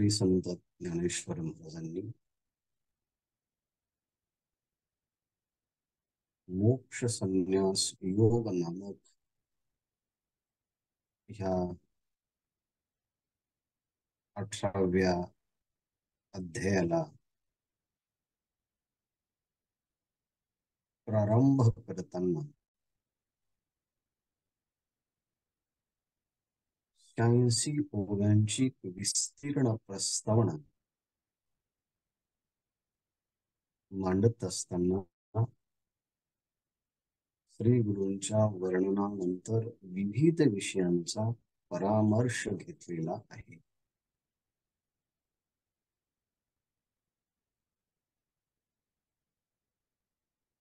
श्री संत ज्ञानेश्वर महाराजांनी मोक्ष संन्यास योग नामक ह्या 18व्या अध्यायाला प्रारंभ करताना 86 ओव्यांची विस्तीर्ण प्रस्तावना मांडत असताना श्री गुरूंच्या वर्णनानंतर विविध विषयांचा परामर्श घेतलेला आहे.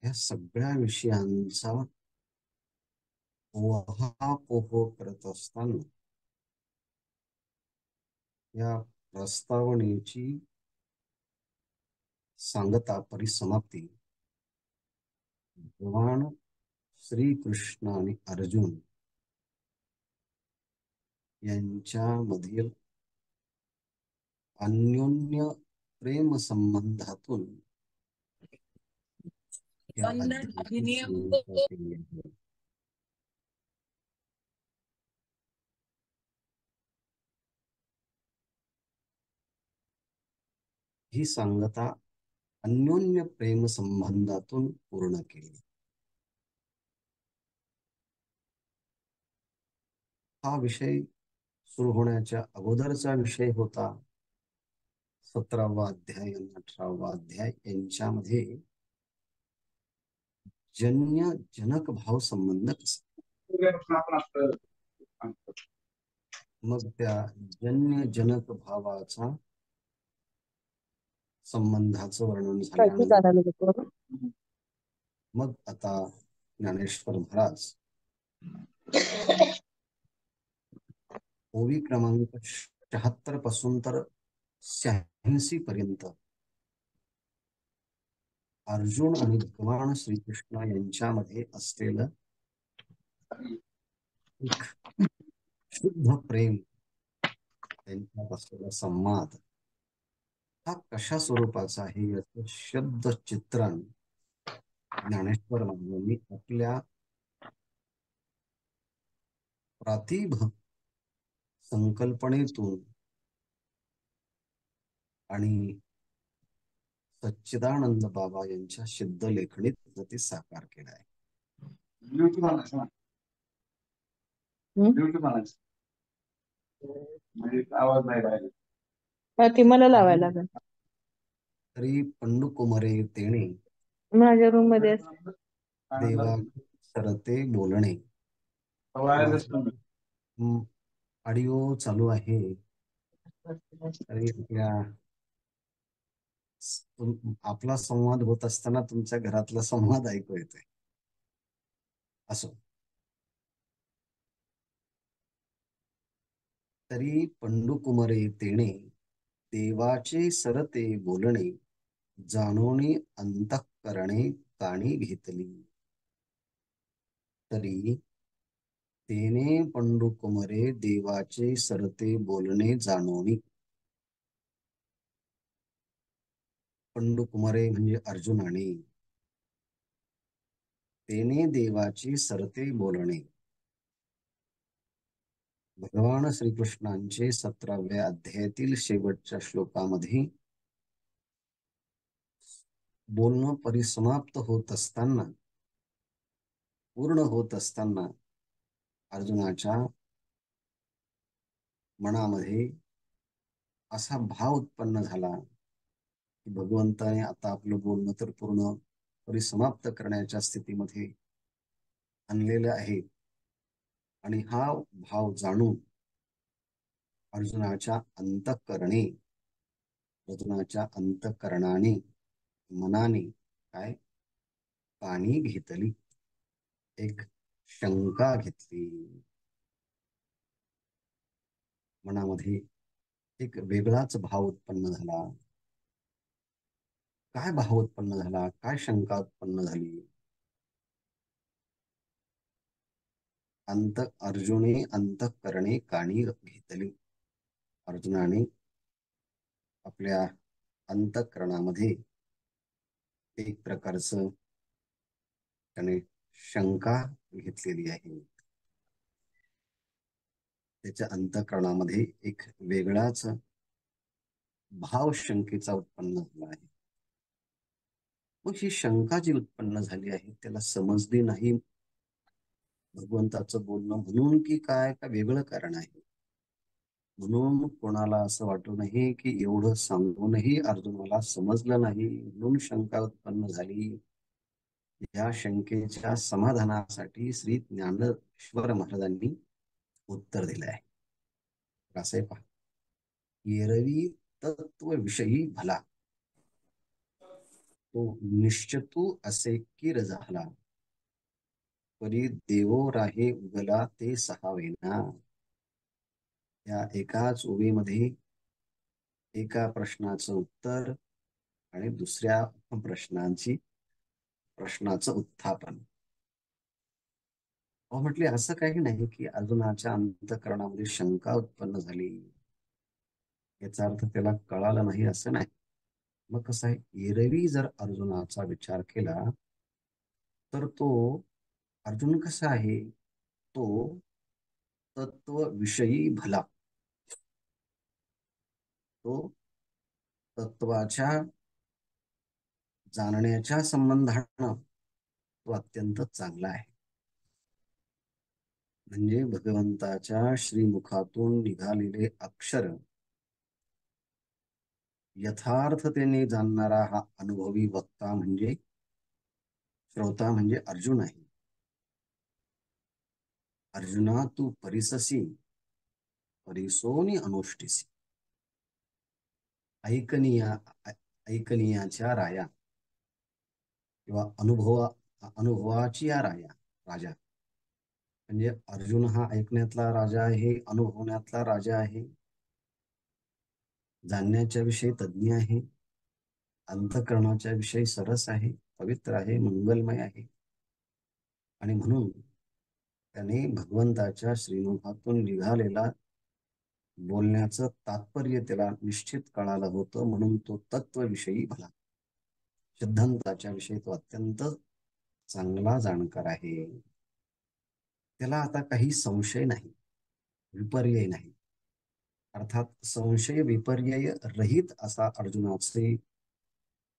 या सगळ्या विषयांचा ओहापोह करत असताना या प्रस्तावनेची सांगता परिसमाप्ती भगवान श्री कृष्ण आणि अर्जुन यांच्यामधील अन्योन्य प्रेम संबंधातून या अध्यायाची सुरुवात केली आहे. ही सांगता अन्योन्य प्रेम संबंधातून पूर्ण केली. हा विषय सुरू होण्याच्या अगोदरचा विषय होता 17वा अध्याय आणि 18वा अध्याय यांच्यामध्ये जन्य जनक भाव संबंध कसा. मग त्या जन्य जनक भावाचा संबंधाचं वर्णन झाल्यानंतर मग आता ज्ञानेश्वर महाराज ओवी क्रमांक 76 पासून तर 86 पर्यंत अर्जुन आणि भगवान श्रीकृष्ण यांच्यामध्ये असलेलं एक शुद्ध प्रेम, त्यांच्यात असलेला संवाद हा कशा स्वरूपाचा आहे याचं शुद्ध चित्रण ज्ञानेश्वर महाराजांनी आपल्या प्रातिभ संकल्पनेतून आणि सच्चिदानंद बाबा यांच्या सिद्ध लेखणीत ते साकार केला आहे. आवाज नाही राहिला ती मला लावायला लागेल. तरी पंडुकुमारे तेणे माझ्या रूम मध्ये देवा सरते बोलणे ऑडिओ चालू आहे. तरी आपला संवाद होत असताना तुमच्या घरातला संवाद ऐकू येतोय. असो, तरी पंडुकुमारे तेणे देवाचे सरते बोलणे जाणोनी अंतःकरणे काणी घेतली. तरी तेने पंडुकुमारे देवाचे सरते बोलणे जाणोनी. पंडुकुमारे म्हणजे अर्जुनाने, तेने देवाचे सरते बोलणे भगवान श्रीकृष्णांचे 17व्या अध्यायातील शेवटच्या श्लोकामध्ये बोलणं परिसमाप्त होत असताना, पूर्ण होत असताना अर्जुनाच्या मनामध्ये असा भाव उत्पन्न झाला की भगवंताने आता आपलं बोलणं तर पूर्ण परिसमाप्त करण्याच्या स्थितीमध्ये आणलेलं आहे. आणि हा भाव जाणून अर्जुनाच्या अंतःकरणाने मनाने काय काणी घेतली, एक शंका घेतली. मनामध्ये एक वेगळाच भाव उत्पन्न झाला. काय भाव उत्पन्न झाला, काय शंका उत्पन्न झाली? अर्जुने अंतःकरणे काणी घेतली. अर्जुनाने आपल्या अंतःकरणामध्ये एक प्रकारचं त्याने शंका घेतलेली आहे. त्याच्या अंतःकरणामध्ये एक वेगळाच भाव शंकेचा उत्पन्न झाला आहे. मग ही शंका जी उत्पन्न झाली आहे त्याला समजली नाही भगवंताचं बोलणं म्हणून की काय का वेगळं कारण आहे. म्हणून कोणाला असं वाटू नये की एवढं सांगूनही अर्जुनाला समजलं नाही म्हणून शंका उत्पन्न झाली. या शंकेच्या समाधानासाठी श्री ज्ञानेश्वर महाराजांनी उत्तर दिलं आहे. असं आहे पहा, एरवी तत्वविषयी भला तो निश्चतू असे किर झाला, परी देवो राहे उगला ते सहावेना. या एकाच ओळीमध्ये एका प्रश्नाचं उत्तर आणि दुसऱ्या प्रश्नाचं उत्थापन. म्हटले असं काही नाही की अर्जुनाच्या अंतःकरणामध्ये शंका उत्पन्न झाली, याचा अर्थ त्याला कळालं नाही असं नाही. मग कसं आहे, एरवी जर अर्जुनाचा विचार केला तर तो अर्जुन कसा आहे, तो तत्वविषयी भला, तो तत्वाच्या जाणण्याच्या संबंधानं तो अत्यंत चांगला आहे. म्हणजे भगवंताच्या श्रीमुखातून निघालेले अक्षर यथार्थतेने जाणणारा हा अनुभवी वक्ता म्हणजे श्रोता म्हणजे अर्जुन आहे. अर्जुना तू परिससी परिसोनी अनुष्ठिसी. ऐकनीया ऐकनीयाच्या राया किंवा अनुभवाची या राजा. म्हणजे अर्जुन हा ऐकण्यातला राजा आहे, अनुभवण्यातला राजा आहे, जाणण्याच्या विषयी तज्ज्ञ आहे, अंतःकरणाच्या विषयी सरस आहे, पवित्र आहे, मंगलमय आहे. आणि म्हणून त्याने भगवंताच्या श्रीमुखातून निघालेला बोलण्याचं तात्पर्य त्याला निश्चित कळालं होतं, म्हणून तो तत्वविषयी भला, सिद्धांताच्या विषयी तो अत्यंत चांगला जाणकार आहे. त्याला आता काही संशय नाही, विपर्यय नाही. अर्थात संशय विपर्यय रहित असा अर्जुनाचे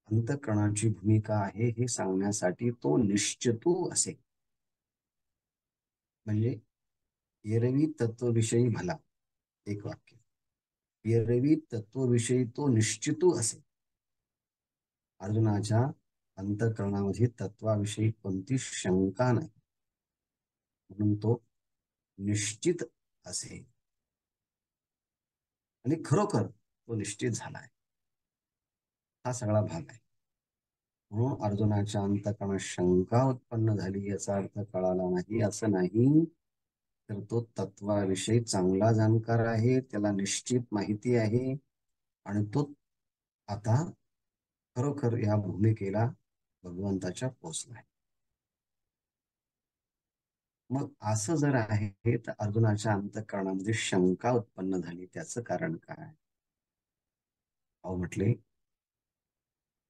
अंतःकरणाची भूमिका आहे हे सांगण्यासाठी तो निश्चितू असे. म्हणजे एरवी तत्वविषयी भला, एक वाक्य, एरवी तत्वविषयी तो निश्चितू असे. अर्जुनाच्या अंतःकरणामध्ये तत्वाविषयी कोणती शंका नाही, म्हणून तो निश्चित असे. आणि खरोखर तो निश्चित झालाय, हा सगळा भाग आहे. म्हणून अर्जुनाच्या अंतःकरणात शंका उत्पन्न झाली याचा अर्थ कळाला नाही असं नाही, तर तो तत्वाविषयी चांगला जाणकार आहे, त्याला निश्चित माहिती आहे आणि तो आता खरोखर या भूमिकेला भगवंताच्या पोचला आहे. मग असं जर आहे तर अर्जुनाच्या अंतःकरणामध्ये शंका उत्पन्न झाली, त्याचं कारण काय? अहो म्हटले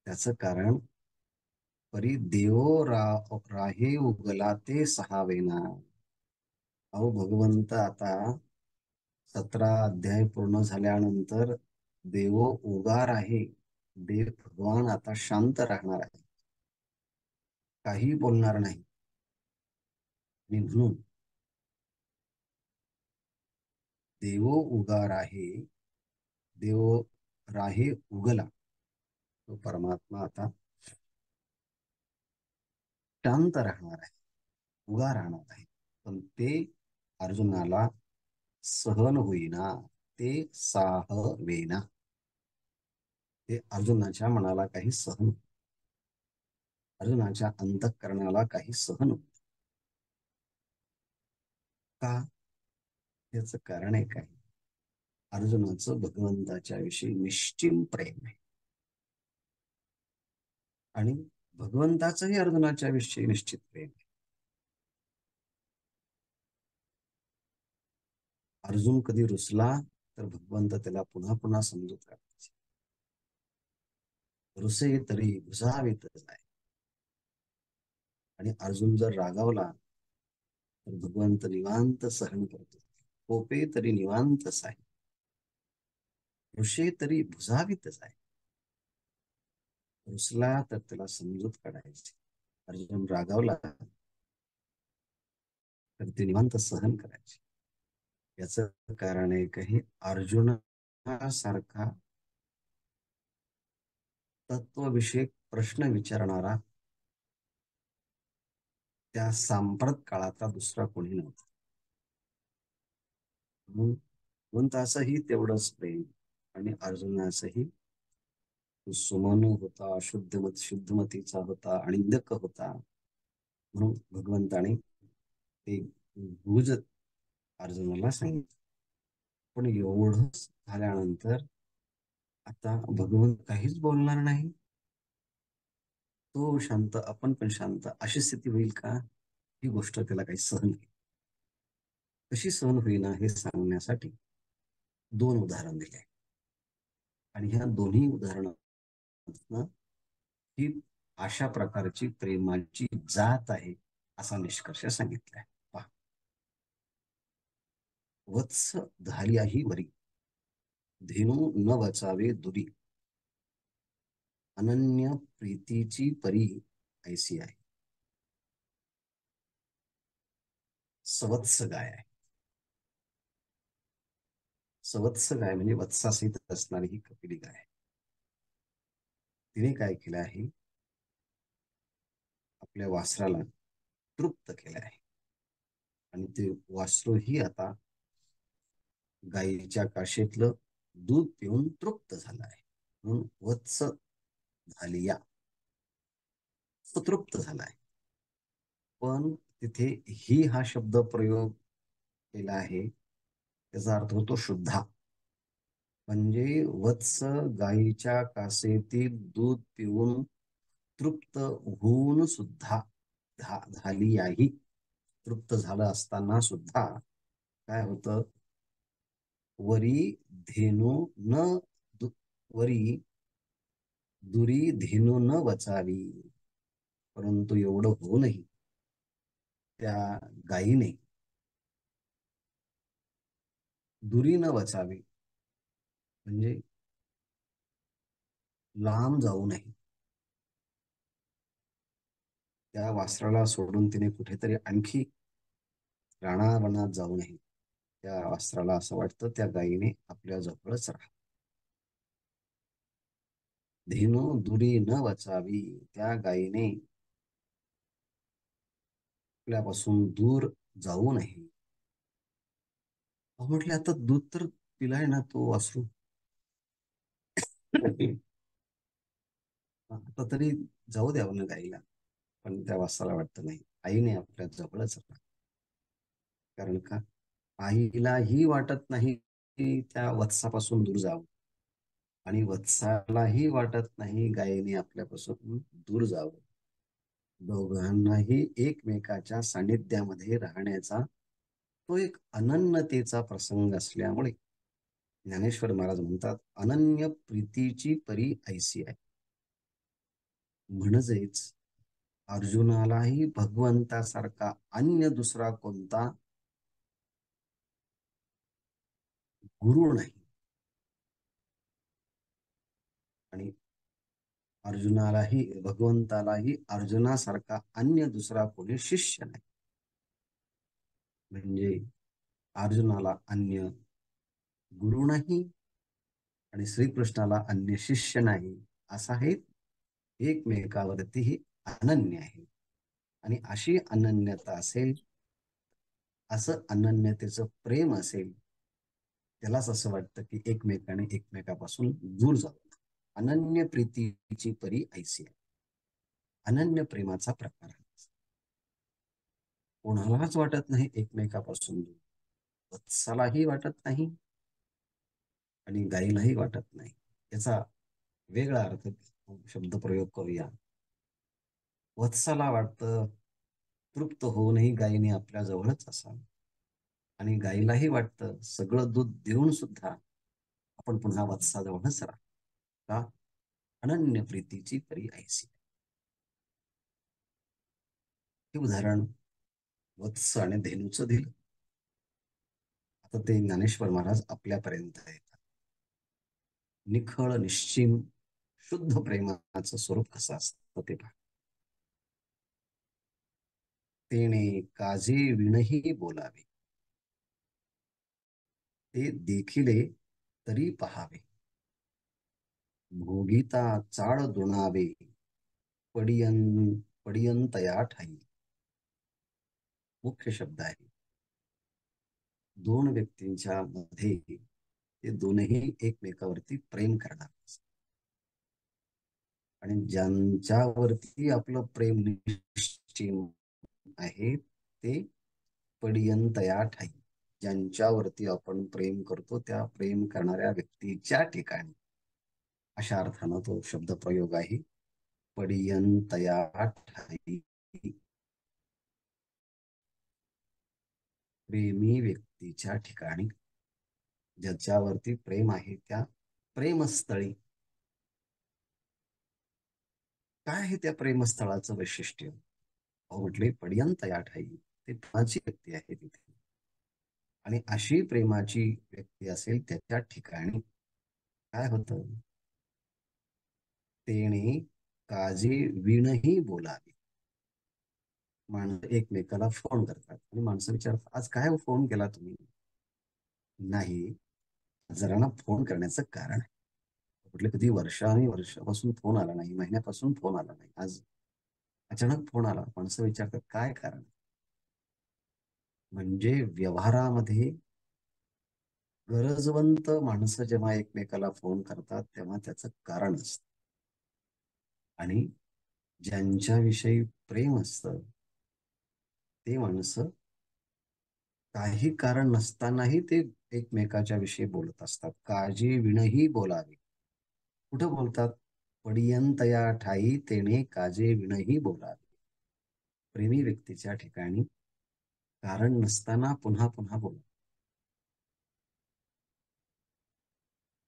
त्याचं कारण परी देवो राहे उगला ते सहावेना. अहो भगवंत आता 17 अध्याय पूर्ण झाल्यानंतर देवो उगार आहे, देव भगवान आता शांत राहणार आहे, काही बोलणार नाही. आणि म्हणून देवो उगार आहे, देव राहे उगला, तो परमात्मा आता शांत राहणार आहे, उगा राहणार आहे. पण ते अर्जुनाला सहन होईना, ते साहवेना. ते अर्जुनाच्या मनाला काही सहन, अर्जुनाच्या अंतःकरणाला काही सहन होत का? याचं कारण आहे काय? अर्जुनाचं भगवंताच्या विषयी निश्चित प्रेम आहे आणि भगवंताचंही अर्जुनाच्या विषयी निश्चित प्रेम आहे. अर्जुन कधी रुसला तर भगवंत त्याला पुन्हा पुन्हा समजूत काढतात. रुसे तरी बुजावीत जाय. आणि अर्जुन जर रागावला तर भगवंत निवांत सहन करतो. कोपे तरी निवांत साय, ऋषे तरी भुजावीतच आहे. रुसला तर त्याला समजूत काढायची. अर्जुन रागावला तर ते निवांत सहन करायचे. याच कारण आहे काही अर्जुनासारखा तत्वविषयक प्रश्न विचारणारा त्या सांप्रत काळातला दुसरा कोणी नव्हता. म्हणून भगवंताचंही तेवढंच प्रेम आणि अर्जुनाचंही. तो सुमनू होता, शुद्धमतीचा होता आणि दक होता. म्हणून भगवंताने ते गुज अर्जुनाला सांगितलं. पण एवढं झाल्यानंतर आता भगवंत काहीच बोलणार नाही. तो शांत, आपण पण शांत, अशी स्थिती होईल का? ही गोष्ट त्याला काही सहन होईल. कशी सहन होईना हे सांगण्यासाठी दोन उदाहरण दिले. आणि ह्या दोन्ही उदाहरणातून ही अशा प्रकारची प्रेमाची जात आहे असा निष्कर्ष सांगितलाय. पहा, वत्स झाली वरी, धेनू न वचावे दुरी, अनन्य प्रीतीची परी ऐसी आहे. सवत्स गाय आहे. सवत्स गाय म्हणजे वत्सासहित असणारी ही कपिली गाय. तिने काय केलं आहे? आपल्या वासराला तृप्त केलं आहे. आणि ते वासरूही आता गायीच्या काशेतलं दूध पिऊन तृप्त झालं आहे. म्हणून वत्स झाली या, तृप्त झाला आहे. पण तिथे ही हा शब्द प्रयोग केला आहे, त्याचा अर्थ होतो शुद्धा. म्हणजे वत्स गायीच्या कासेतील दूध पिऊन तृप्त होऊन सुद्धा झाली याही, तृप्त झालं असताना सुद्धा काय होतं? वरी धेनू न वरी दुरी धेनू न वचावी. परंतु एवढं होऊनही त्या गायीने दुरी न वचावी म्हणजे लांब जाऊ नये. त्या वासराला सोडून तिने कुठेतरी आणखी रानावनात जाऊ नये. त्या वासराला असं वाटतं त्या गायीने आपल्या जवळच राहा. धेनू दुरी न वचावी, त्या गायीने आपल्यापासून दूर जाऊ नये. म्हटलं आता दूध तर पिलाय ना तो वासरू, आता तरी जाऊ द्यावं ना गाईला. पण त्या वासराला वाटतं नाही, आईने आपल्या जवळच राहा. कारण का? आईलाही वाटत नाही की त्या वत्सापासून दूर जावं, आणि वत्सालाही वाटत नाही गायीने आपल्यापासून दूर जावं. दोघांनाही एकमेकाच्या सानिध्यामध्ये राहण्याचा तो एक अनन्यतेचा प्रसंग असल्यामुळे ज्ञानेश्वर महाराज म्हणतात, अनन्य प्रीतीची परी ऐसी आहे. म्हणजेच अर्जुनालाही भगवंतासारखा अन्य दुसरा कोणता गुरु नाही. आणि अर्जुनालाही भगवंतालाही अर्जुनासारखा अन्य दुसरा कोणी शिष्य नाही. म्हणजे अर्जुनाला अन्य गुरु नाही आणि श्रीकृष्णाला अन्य शिष्य नाही. असा हे एकमेकावरतीही अनन्य आहे. आणि अशी अनन्यता असेल, असं अनन्यतेचं प्रेम असेल, त्यालाच असं वाटतं की एकमेकाने एकमेकापासून दूर जाऊ. अनन्य प्रीतीची परी ऐसी आहे. अनन्य प्रेमाचा प्रकार आहे. कोणालाच वाटत नाही एकमेकापासून दूर. वत्सालाही वाटत नाही आणि गाईलाही वाटत नाही. याचा वेगळा अर्थ शब्दप्रयोग करूया. वत्साला वाटतं तृप्त होऊनही गायीने आपल्या जवळच असावं, आणि गायीलाही वाटतं सगळं दूध देऊन सुद्धा आपण पुन्हा वत्साजवळच राहा. का? अनन्य प्रीतीची परी ऐसी. हे उदाहरण वत्स आणि धेनूचं दिलं. आता ते ज्ञानेश्वर महाराज आपल्यापर्यंत येतात. निखळ निश्चिम शुद्ध प्रेमाचं स्वरूप कसं असतं ते पहा. तेने काजे विणही बोलावे, ते देखिले तरी पहावे. भोगिता चाळ दुणावे, पडियंतया ठाई. मुख्य शब्द आहे. दोन व्यक्तींच्या मध्ये ते दोनही एकमेकावरती प्रेम करणार आणि ज्यांच्यावरती आपलं प्रेम निश्चित आहे ते पडियंतया ठाई. ज्यांच्यावरती आपण प्रेम करतो त्या प्रेम करणाऱ्या व्यक्तीच्या ठिकाणी, अशा अर्थानं तो शब्द प्रयोग आहे. पडियंतया ठाई. प्रेमी व्यक्तीच्या ठिकाणी, ज्याच्यावरती प्रेम आहे त्या प्रेमस्थळी. काय आहे त्या प्रेमस्थळाचं वैशिष्ट्य? अहो म्हटले पर्यंत या ठाई, ते प्रेमाची व्यक्ती आहे तिथे. आणि अशी प्रेमाची व्यक्ती असेल त्याच्या ठिकाणी काय होतं? तेने काजे विणही बोलावे. माणसं एकमेकाला फोन करतात आणि माणसं विचारतात, आज काय फोन केला तुम्ही? नाही, जरा ना फोन करण्याचं कारण आहे. म्हटलं कधी वर्षांनी वर्षापासून फोन आला नाही, महिन्यापासून फोन आला नाही, आज अचानक फोन आला. माणसं विचारतात काय कारण? म्हणजे व्यवहारामध्ये गरजवंत माणसं जेव्हा एकमेकाला फोन करतात तेव्हा त्याचं कारण असतं. आणि ज्यांच्याविषयी प्रेम असतं ते माणसं काही कारण नसतानाही ते एकमेकाच्या विषयी बोलत असतात. काळजी विणही बोलावी. कुठं बोलतात? पडियंतया ठाई तेने काजे विणही बोलावे. प्रेमी व्यक्तीच्या ठिकाणी कारण नसताना पुन्हा पुन्हा बोला.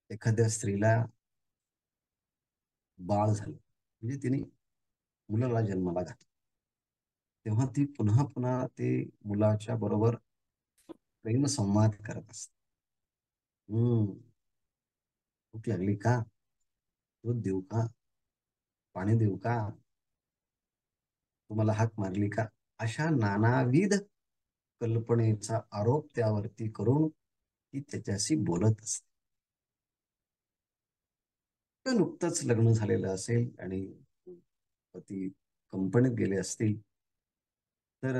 एखाद्या स्त्रीला बाळ झालं म्हणजे तिने मुलाला जन्माला घातलं, तेव्हा ती पुन्हा पुन्हा ते मुलाच्या बरोबर प्रेम संवाद करत असते. हम्म, भूक लागली का? दूध देऊ का? पाणी देऊ का? तुम्हाला हाक मारली का? अशा नानाविध कल्पनेचा आरोप त्यावरती करून ती त्याच्याशी बोलत असते. नुकतंच लग्न झालेलं असेल आणि पती कंपनीत गेले असतील तर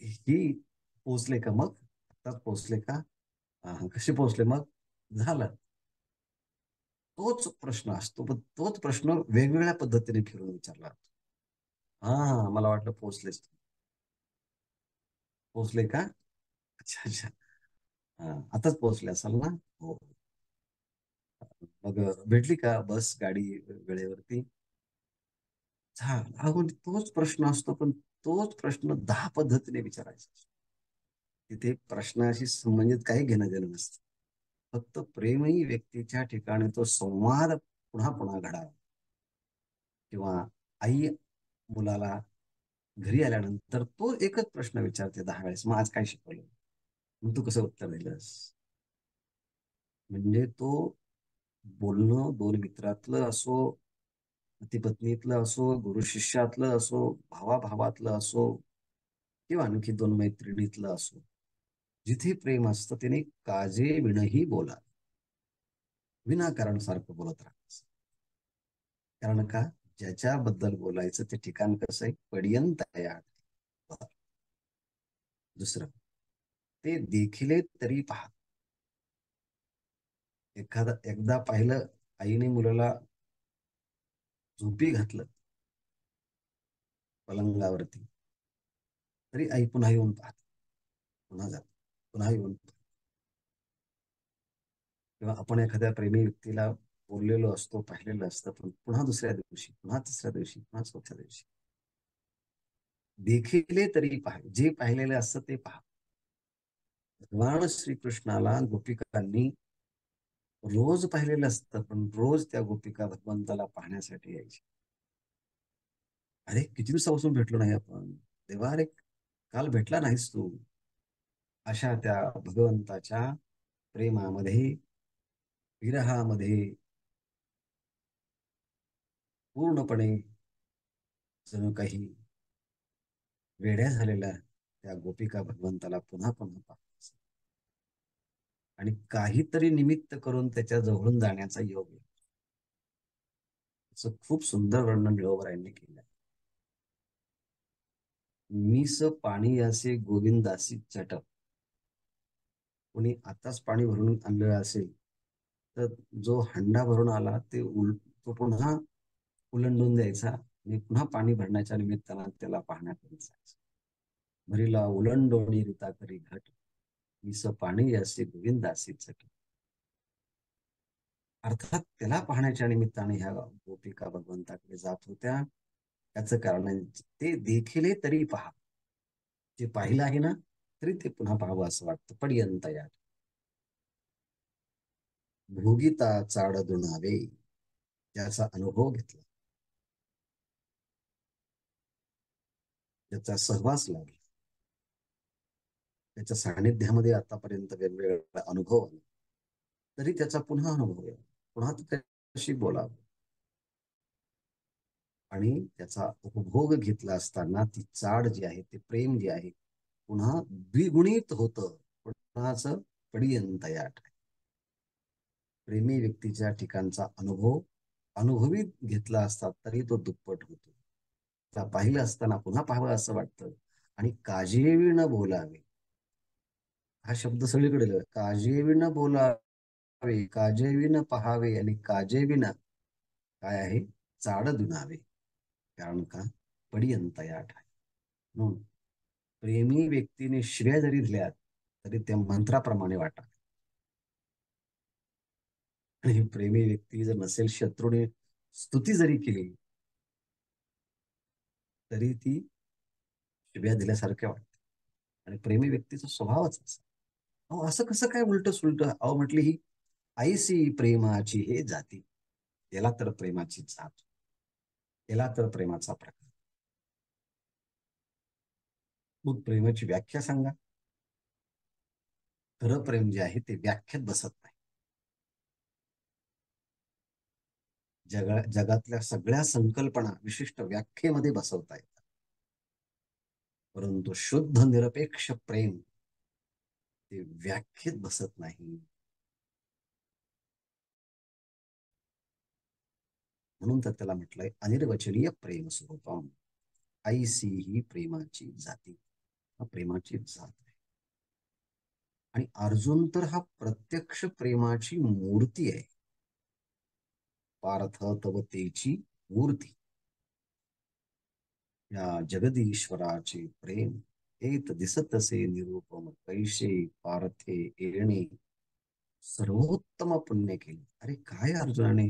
ही पोचले का मग? आत्ताच पोचले का? कसे पोचले मग? झालं. तोच प्रश्न असतो, पण तोच प्रश्न वेगवेगळ्या पद्धतीने फिरून विचारला जातो. हा, मला वाटलं पोचलेच. पोचले का? अच्छा अच्छा. हा, आताच पोचले असाल ना? हो. मग भेटली का बस गाडी वेळेवरती? झालं. अहो तोच प्रश्न असतो, पण तोच प्रश्न 10 पद्धतीने विचारायचा असतो. तिथे प्रश्नाशी संबंधित काही घेणं देणं नसतं. फक्त प्रेमही व्यक्तीच्या ठिकाणी तो संवाद पुन्हा पुन्हा घडावा. किंवा आई मुलाला घरी आल्यानंतर तो एकच प्रश्न विचारते 10 वेळेस, मग आज काय शिकवलं? मग तू कसं उत्तर दिलंस? म्हणजे तो बोलणं दोन मित्रातलं असो, पती पत्नीतलं असो, गुरु शिष्यातलं असो, भावाभावातलं असो, किंवा आणखी दोन मैत्रिणीतलं असो, जिथे प्रेम असतं तिने काजे विणही बोला. विनाकारण सारखं बोलत राहत. कारण का? ज्याच्याबद्दल बोलायचं ते ठिकाण कसं आहे? पर्यंत आहे. दुसरं, ते देखिले तरी पहा. एकदा पाहिलं आईने मुलाला झोपी घातलं पलंगावरती, तरी आई पुन्हा येऊन पाहते, पुन्हा जाते, पुन्हा येऊन पाहते. किंवा आपण एखाद्या प्रेमी व्यक्तीला बोललेलो असतो, पाहिलेलं असतं, पण पुन्हा दुसऱ्या दिवशी, पुन्हा तिसऱ्या दिवशी, पुन्हा चौथ्या दिवशी देखिले तरी पहा. जे पाहिलेलं असतं ते पहा. भगवान श्रीकृष्णाला गोपिकांनी रोज पाहिलेलं असतं, पण रोज त्या गोपिका भगवंताला पाहण्यासाठी यायची. अरे किती दिवसापासून भेटलो नाही आपण, तेव्हा अरे काल भेटला नाहीस तू. अशा त्या भगवंताच्या प्रेमामध्ये, विरहामध्ये पूर्णपणे जणू काही वेड्या झालेल्या त्या गोपिका भगवंताला पुन्हा पुन्हा पाहत. आणि काहीतरी निमित्त करून त्याच्या जवळून जाण्याचा योग आहे. असं खूप सुंदर वर्णन निळोबरायांनी केलं. मीस पाणी असे गोविंदासी चटक. कोणी आताच पाणी भरून आणलेलं असेल तर जो हंडा भरून आला तो पुन्हा उलंडून द्यायचा आणि पुन्हा पाणी भरण्याच्या निमित्तानं त्याला पाहण्याकडे जायचं. भरीला उलंडोणी रीता करी घट, मीस पाणी असे गोविंदासी चटक. अर्थात त्याला पाहण्याच्या निमित्ताने ह्या गोपिका भगवंताकडे जात होत्या. त्याचं कारण आहे, ते देखील तरी पहा. जे पाहिलं आहे ना, तरी ते पुन्हा पाहावं असं वाटतं. पर्यंत या भोगिता चाड दुणावे, त्याचा अनुभव घेतला, त्याचा सहवास लावला, त्याच्या सानिध्यामध्ये आतापर्यंत वेगवेगळा अनुभव आला, तरी त्याचा पुन्हा अनुभव आहे. पुन्हा त्याच्याशी बोलावं आणि त्याचा उपभोग घेतला असताना ती चाड जी आहे, ते प्रेम जे आहे, पुन्हा द्विगुणित होतं. पुन्हाच पर्यंत याट. प्रेमी व्यक्तीच्या ठिकाणचा अनुभव अनुभवी घेतला असता तरी तो दुप्पट होतो. त्या पाहिलं असताना पुन्हा पाहावं असं वाटतं. आणि काजेवी न बोलावे, हा शब्द सगळीकडे लिहिलाय. काजेवी न बोलावे, काजेवी न पहावे आणि काजेवी न काय आहे, चाड दुनावे. कारण का, पडियंत याठ आहे म्हणून प्रेमी व्यक्तीने श्रेय जरी दिल्यात तरी त्या मंत्राप्रमाणे वाटा. आणि प्रेमी व्यक्ती जर नसेल, शत्रूने स्तुती जरी केली तरी ती शिव्या दिल्यासारख्या वाटते. आणि प्रेमी व्यक्तीचा स्वभावच असा. अहो असं कसं काय उलट सुलट. अहो म्हटली ही आईसी प्रेमाची हे जाती. याला तर प्रेमाची जात, याला तर प्रेमाचा प्रकार. मग प्रेमाची व्याख्या सांगा. खरं प्रेम जे आहे ते व्याख्यात बसत नाही. जगातल्या सगळ्या संकल्पना विशिष्ट व्याख्येमध्ये बसवता येतात, परंतु शुद्ध निरपेक्ष प्रेम ते व्याख्येत बसत नाही. म्हणून तर त्याला म्हटलंय अनिर्वचनीय प्रेम स्वरूपम. आईसी ही प्रेमाची जाती, हा प्रेमाची जात आहे. आणि अर्जुन तर हा प्रत्यक्ष प्रेमाची मूर्ती आहे. पार्थ तव तेची मूर्ती. या जगदीश्वराचे प्रेम हेत दिसतसे निरूपम, कैसे पार्थे येणे सर्वोत्तम पुण्य केले. अरे काय अर्जुनाने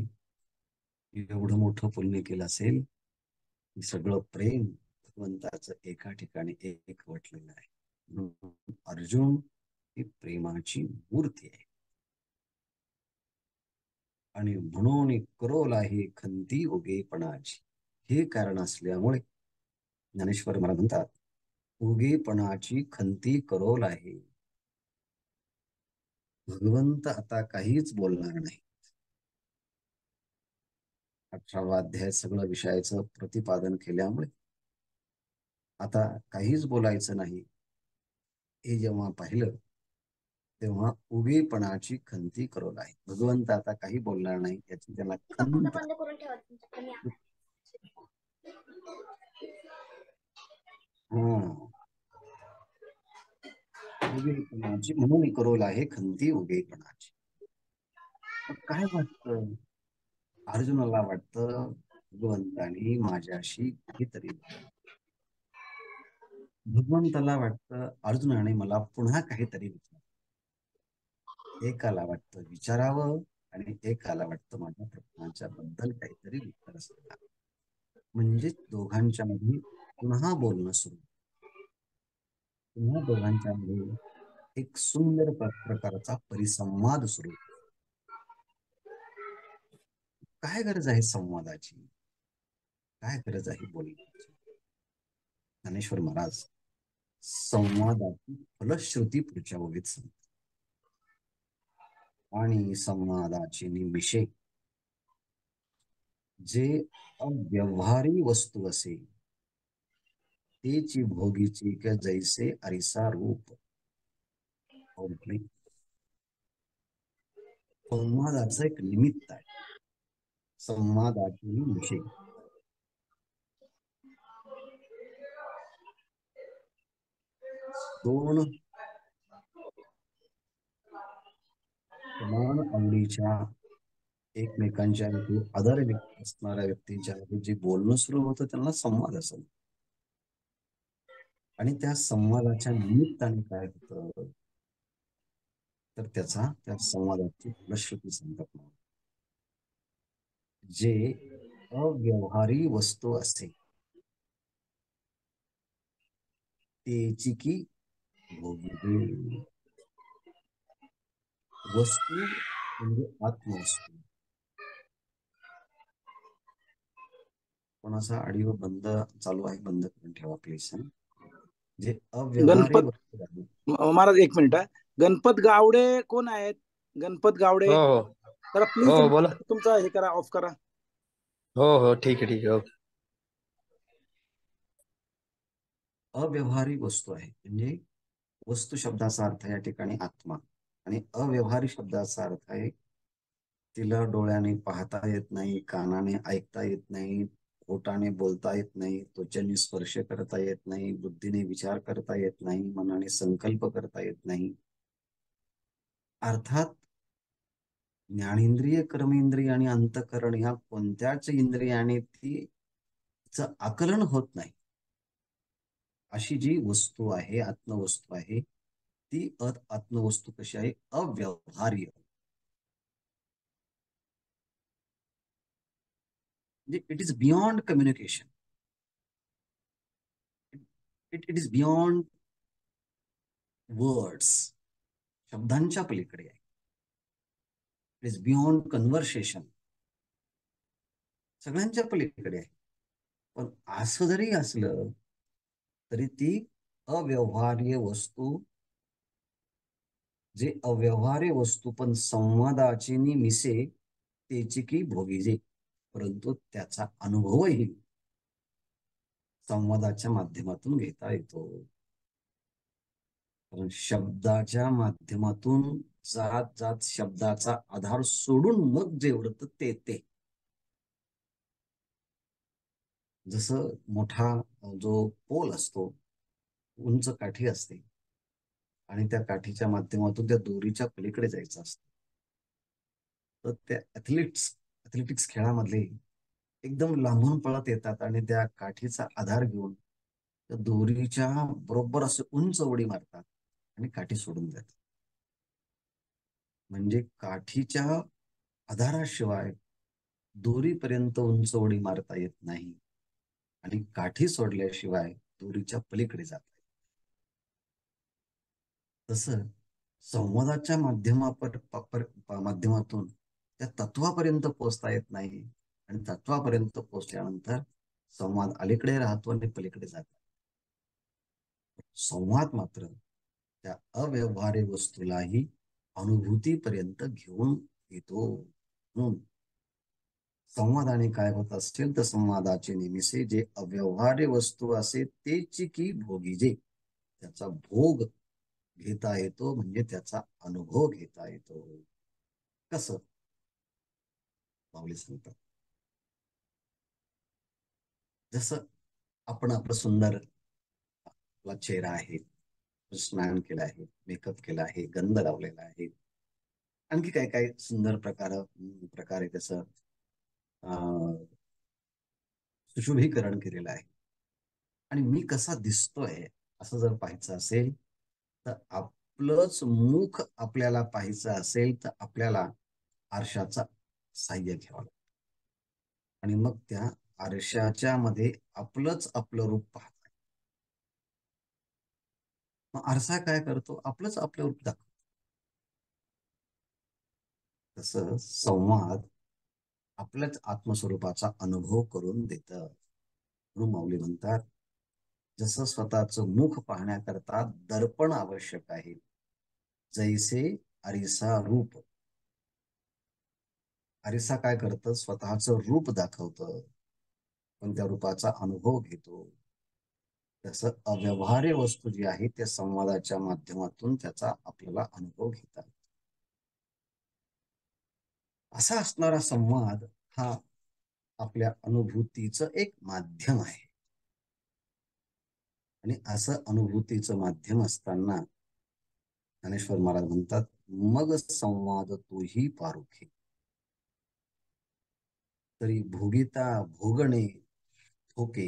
एवढं मोठं पुण्य केलं असेल की सगळं प्रेम भगवंताचं एका ठिकाणी एक वटलेलं आहे. म्हणून अर्जुन ही प्रेमाची मूर्ती आहे. आणि म्हणून करोल आहे खंती उगेपणाची. हे कारण असल्यामुळे ज्ञानेश्वर मला म्हणतात, उगेपणाची खंती करोल आहे. भगवंत आता काहीच बोलणार नाही. 18वा अध्याय सगळं विषयाचं प्रतिपादन केल्यामुळे आता काहीच बोलायचं नाही. हे जेव्हा पाहिलं तेव्हा उगेपणाची खंती करोल आहे. भगवंत आता काही बोलणार नाही याची त्याला खंत. हा, उगेपणाची म्हणून करोल आहे खंती उगेपणाची. मग काय वाटतं अर्जुनाला? वाटतं भगवंतानी माझ्याशी काहीतरी. भगवंताला वाटतं अर्जुनाने मला पुन्हा काहीतरी विचार. एकाला वाटतं विचारावं आणि एकाला वाटतं माझ्या प्रश्नांच्या बद्दल काहीतरी उत्तर सांगा. म्हणजे दोघांच्या मध्ये पुन्हा बोलणं सुरू. पुन्हा दोघांच्या मध्ये एक सुंदर प्रकारचा परिसंवाद सुरू. काय गरज आहे संवादाची, काय गरज आहे बोलण्याची? ज्ञानेश्वर महाराज संवादाची फलश्रुती पुढच्या ओळीत सांगतात. आणि संवादाची निमिषे जे अव्यवहारी वस्तू असे तेची भोगीची का जैसे अरिसा रूप. संवादाचं एक निमित्त आहे, संवादाची निमिषे. दोन समान आवडीच्या एकमेकांच्या आदर असणाऱ्या व्यक्तींच्या जे बोलणं सुरू होतं त्यांना संवाद असेल. आणि त्या संवादाच्या निमित्ताने काय होतं तर त्या संवादाची फलश्रुती सांगतात. जे अव्यवहारी वस्तू असते त्याची की भोगी. वस्तू म्हणजे आत्मवस्तू. कोणाचा ऑडिओ बंद चालू आहे, बंद करून ठेवा प्लीज. जे अव्यवहारी गणपत वस्तू आहे. महाराज एक मिनिट. गणपत गावडे कोण आहेत? गणपत गावडे हो हो जरा प्लीज हो बोला. तुमचा हे करा, ऑफ करा. हो हो ठीक आहे ठीक आहे. ओके. अव्यवहारी वस्तू आहे म्हणजे वस्तू शब्दाचा अर्थ या ठिकाणी आत्मा, आणि अव्यवहारी शब्दाचा अर्थ आहे तिला डोळ्याने पाहता येत नाही, कानाने ऐकता येत नाही, ओठाने बोलता येत नाही, त्वचेने स्पर्श करता येत नाही, बुद्धीने विचार करता येत नाही, मनाने संकल्प करता येत नाही. अर्थात ज्ञानेंद्रिय, कर्मेंद्रिय आणि अंतःकरण या कोणत्याच इंद्रियाने तिचं आकलन होत नाही अशी जी वस्तू आहे, आत्मवस्तू आहे, ती आत्मवस्तू कशी आहे? अव्यवहार्य. म्हणजे it is beyond communication. It is beyond words. शब्दांच्या पलीकडे आहे. It is beyond conversation. सगळ्यांच्या पलीकडे आहे. पण असं जरी असलं तरी ती अव्यवहार्य वस्तू, जे अव्यवहार्य वस्तू पण संवादाची मिसे त्याची की भोगीजे, परंतु त्याचा अनुभवही संवादाच्या माध्यमातून घेता येतो. कारण शब्दाच्या माध्यमातून जात जात शब्दाचा आधार सोडून मग जे उडतं ते जसं मोठा जो पोल असतो, उंच काठी असते आणि त्या काठीच्या माध्यमातून त्या दोरीच्या पलीकडे जायचं असतं. तर त्या ऍथलेटिक्स खेळामधले एकदम लांबून पळत येतात आणि त्या काठीचा आधार घेऊन त्या दोरीच्या बरोबर असे उंच उडी मारतात आणि काठी सोडून देतात. म्हणजे काठीच्या आधाराशिवाय दोरीपर्यंत उंच उडी मारता येत नाही आणि काठी सोडल्याशिवाय दोरीच्या पलीकडे जाता येत. तसं संवादाच्या माध्यमातून त्या तत्वापर्यंत पोहोचता येत नाही आणि तत्वापर्यंत पोहोचल्यानंतर संवाद अलीकडे राहतो आणि पलीकडे जातो. संवाद मात्र त्या अव्यवहार्य वस्तूलाही अनुभूतीपर्यंत घेऊन येतो. म्हणून संवादाने काय होत असेल तर संवादाचे निमित्ते जे अव्यवहार्य वस्तू असे तेची की भोगीजे, त्याचा भोग घेता येतो म्हणजे त्याचा अनुभव घेता येतो. कसं? माऊली सांगतात, जसं आपण आपलं सुंदर आपला चेहरा आहे, स्नान केलं आहे, मेकअप केला आहे, गंध लावलेला आहे, आणखी काय काय सुंदर प्रकारे त्याचं सुशोभीकरण केलेलं आहे. आणि मी कसा दिसतोय असं जर पाहायचं असेल तर आपलंच मुख आपल्याला पाहायचं असेल तर आपल्याला आरशाचा साह्य घ्यावं लागतं आणि मग त्या आरशाच्या मध्ये आपलं रूप पाहत. मग आरसा काय करतो? आपलं रूप दाखवतो. तसं संवाद आपल्याच आत्मस्वरूपाचा अनुभव करून देतं. म्हणून माऊली म्हणतात, जसं स्वतःचं मुख पाहण्याकरता दर्पण आवश्यक आहे, जैसे आरिसा रूप. आरिसा काय करतं? स्वतःचं रूप दाखवतं, पण त्या रूपाचा अनुभव घेतो. तसं अव्यवहार्य वस्तू जी आहे त्या संवादाच्या माध्यमातून त्याचा आपल्याला अनुभव घेतात. असा असणारा संवाद हा आपल्या अनुभूतीचं एक माध्यम आहे. आणि असं अनुभूतीचं माध्यम असताना ज्ञानेश्वर महाराज म्हणतात, मग संवाद तोही पारुखे. तरी भोगिता भोगणे थोके,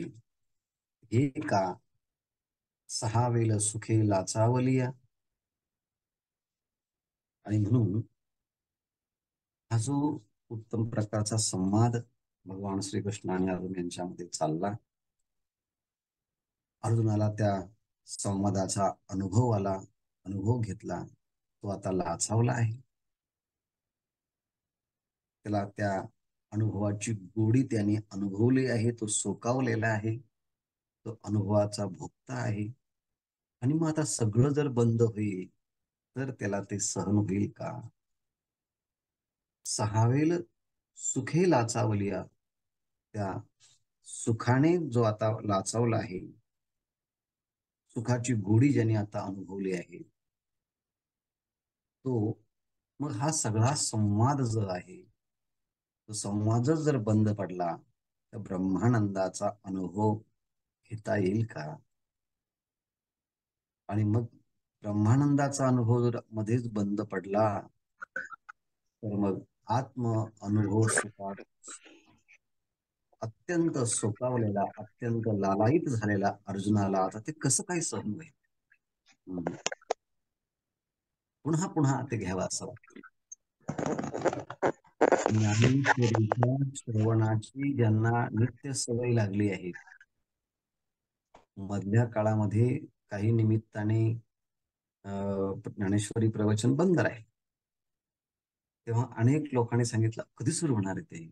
हे का सहा वेल सुखे लाचावलिया. आणि म्हणून हा जो उत्तम प्रकारचा संवाद भगवान श्रीकृष्ण आणि अर्जुन यांच्यामध्ये चालला, अर्जुनाला त्या संवादाचा अनुभव आला, अनुभव घेतला, तो आता लाचावला आहे. त्याला त्या अनुभवाची गोडी त्याने अनुभवली आहे, तो सोकावलेला आहे, तो अनुभवाचा भोक्ता आहे. आणि मग आता सगळं जर बंद होईल तर त्याला ते सहन होईल का? सहावेल सुखे लाचावलिया, त्या सुखाने जो आता लाचावला आहे, सुखाची गोडी ज्याने आता अनुभवली आहे, तो मग हा सगळा संवाद जो आहे, तो संवादच जर बंद पडला तर ब्रह्मानंदाचा अनुभव घेता येईल का? आणि मग ब्रह्मानंदाचा अनुभव जर मध्येच बंद पडला तर मग आत्म अनुभव सुखात अत्यंत सोकावलेला, अत्यंत लालायित झालेला अर्जुनाला आता ते कसं काय सहन होईल? पुन्हा पुन्हा ते घ्यावं असं वाटतं. ज्ञानेश्वरीच्या श्रवणाची ज्यांना नित्य सवय लागली आहे, मधल्या काळामध्ये काही निमित्ताने ज्ञानेश्वरी प्रवचन बंद राहील, तेव्हा अनेक लोकांनी सांगितलं, कधी सुरू होणार आहे ते,